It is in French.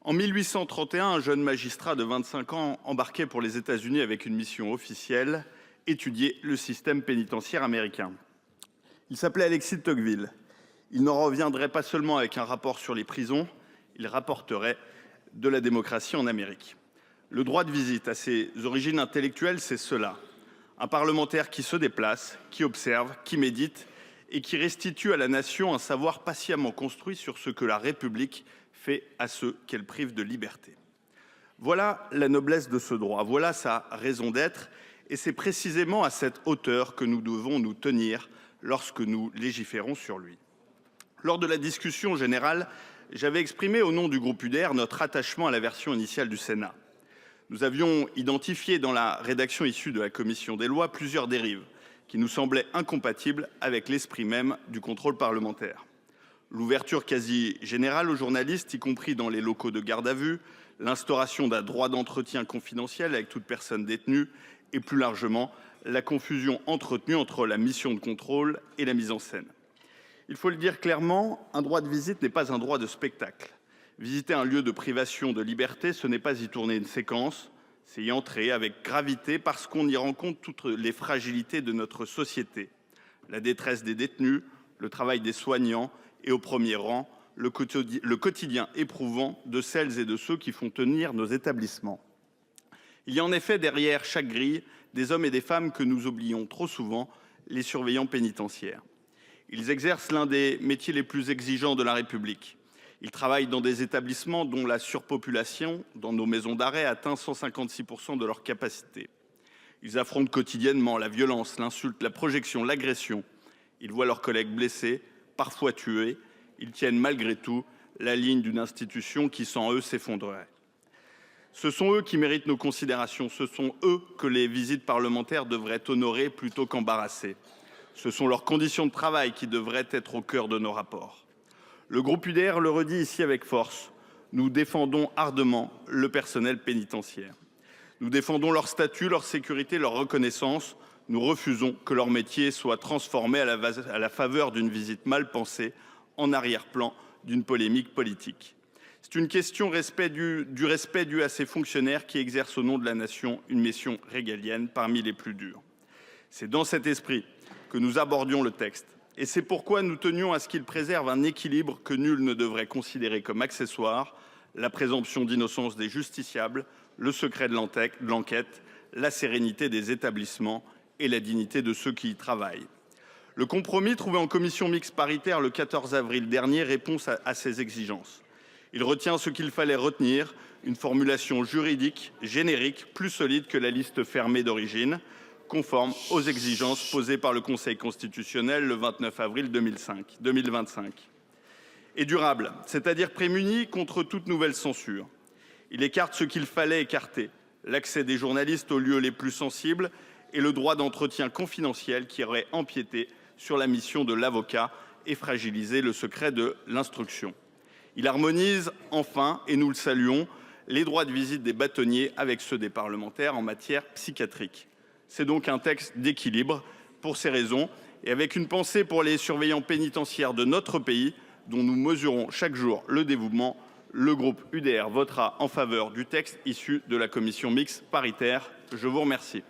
En 1831, un jeune magistrat de 25 ans embarquait pour les États-Unis avec une mission officielle, étudier le système pénitentiaire américain. Il s'appelait Alexis de Tocqueville. Il n'en reviendrait pas seulement avec un rapport sur les prisons, il rapporterait de la démocratie en Amérique. Le droit de visite, à ses origines intellectuelles, c'est cela. Un parlementaire qui se déplace, qui observe, qui médite et qui restitue à la nation un savoir patiemment construit sur ce que la République fait à ceux qu'elle prive de liberté. Voilà la noblesse de ce droit, voilà sa raison d'être, et c'est précisément à cette hauteur que nous devons nous tenir lorsque nous légiférons sur lui. Lors de la discussion générale, j'avais exprimé au nom du groupe UDR notre attachement à la version initiale du Sénat. Nous avions identifié dans la rédaction issue de la commission des lois plusieurs dérives qui nous semblaient incompatibles avec l'esprit même du contrôle parlementaire. L'ouverture quasi générale aux journalistes, y compris dans les locaux de garde à vue, l'instauration d'un droit d'entretien confidentiel avec toute personne détenue et plus largement la confusion entretenue entre la mission de contrôle et la mise en scène. Il faut le dire clairement, un droit de visite n'est pas un droit de spectacle. Visiter un lieu de privation de liberté, ce n'est pas y tourner une séquence, c'est y entrer avec gravité parce qu'on y rencontre toutes les fragilités de notre société. La détresse des détenus, le travail des soignants et au premier rang, le quotidien éprouvant de celles et de ceux qui font tenir nos établissements. Il y a en effet derrière chaque grille des hommes et des femmes que nous oublions trop souvent, les surveillants pénitentiaires. Ils exercent l'un des métiers les plus exigeants de la République. Ils travaillent dans des établissements dont la surpopulation, dans nos maisons d'arrêt, atteint 156% de leur capacité. Ils affrontent quotidiennement la violence, l'insulte, la projection, l'agression. Ils voient leurs collègues blessés, parfois tués. Ils tiennent malgré tout la ligne d'une institution qui, sans eux, s'effondrerait. Ce sont eux qui méritent nos considérations. Ce sont eux que les visites parlementaires devraient honorer plutôt qu'embarrasser. Ce sont leurs conditions de travail qui devraient être au cœur de nos rapports. Le groupe UDR le redit ici avec force. Nous défendons ardemment le personnel pénitentiaire. Nous défendons leur statut, leur sécurité, leur reconnaissance. Nous refusons que leur métier soit transformé à la faveur d'une visite mal pensée, en arrière-plan d'une polémique politique. C'est une question du respect dû à ces fonctionnaires qui exercent au nom de la nation une mission régalienne parmi les plus dures. C'est dans cet esprit que nous abordions le texte. Et c'est pourquoi nous tenions à ce qu'il préserve un équilibre que nul ne devrait considérer comme accessoire, la présomption d'innocence des justiciables, le secret de l'enquête, la sérénité des établissements et la dignité de ceux qui y travaillent. Le compromis trouvé en commission mixte paritaire le 14 avril dernier répond à ces exigences. Il retient ce qu'il fallait retenir, une formulation juridique, générique, plus solide que la liste fermée d'origine, conforme aux exigences posées par le Conseil constitutionnel le 29 avril 2025. Et durable, c'est-à-dire prémuni contre toute nouvelle censure. Il écarte ce qu'il fallait écarter, l'accès des journalistes aux lieux les plus sensibles et le droit d'entretien confidentiel qui aurait empiété sur la mission de l'avocat et fragilisé le secret de l'instruction. Il harmonise enfin, et nous le saluons, les droits de visite des bâtonniers avec ceux des parlementaires en matière psychiatrique. C'est donc un texte d'équilibre. Pour ces raisons, et avec une pensée pour les surveillants pénitentiaires de notre pays, dont nous mesurons chaque jour le dévouement, le groupe UDR votera en faveur du texte issu de la commission mixte paritaire. Je vous remercie.